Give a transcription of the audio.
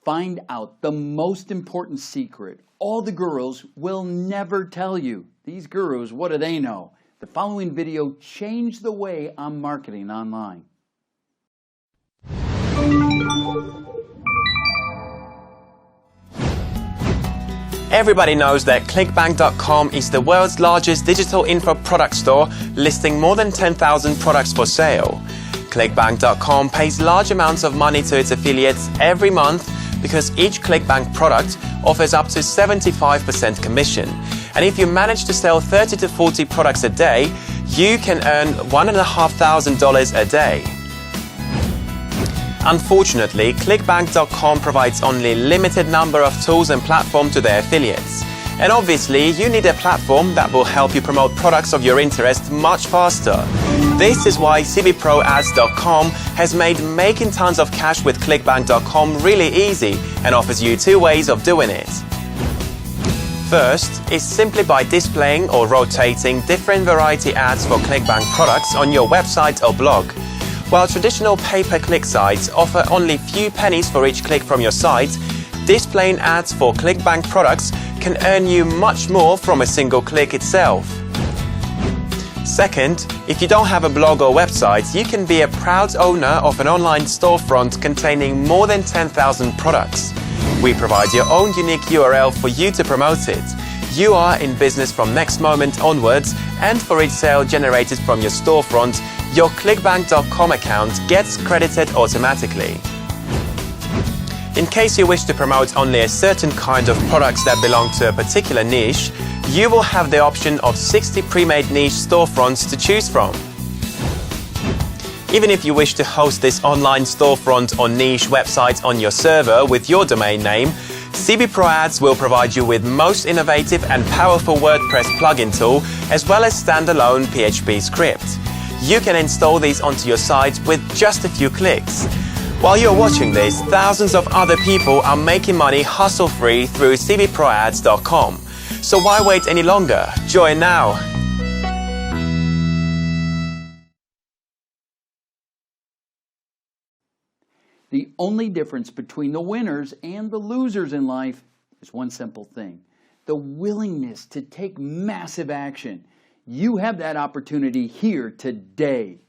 Find out the most important secret all the gurus will never tell you. These gurus, what do they know? The following video changed the way I'm marketing online. Everybody knows that clickbank.com is the world's largest digital info product store, listing more than 10,000 products for sale. Clickbank.com pays large amounts of money to its affiliates every month because each Clickbank product offers up to 75% commission. And if you manage to sell 30 to 40 products a day, you can earn $1,500 a day. Unfortunately, Clickbank.com provides only a limited number of tools and platforms to their affiliates. And obviously, you need a platform that will help you promote products of your interest much faster. This is why CBProAds.com has made making tons of cash with Clickbank.com really easy and offers you two ways of doing it. First is simply by displaying or rotating different variety ads for Clickbank products on your website or blog. While traditional pay-per-click sites offer only few pennies for each click from your site, displaying ads for Clickbank products can earn you much more from a single click itself. Second, if you don't have a blog or website, you can be a proud owner of an online storefront containing more than 10,000 products. We provide your own unique URL for you to promote it. You are in business from next moment onwards, and for each sale generated from your storefront, your Clickbank.com account gets credited automatically. In case you wish to promote only a certain kind of products that belong to a particular niche, you will have the option of 60 pre-made niche storefronts to choose from. Even if you wish to host this online storefront or niche website on your server with your domain name, CBProAds will provide you with most innovative and powerful WordPress plugin tool as well as standalone PHP script. You can install these onto your site with just a few clicks. While you're watching this, thousands of other people are making money hustle-free through CBProAds.com. So why wait any longer? Join now! The only difference between the winners and the losers in life is one simple thing: the willingness to take massive action. You have that opportunity here today.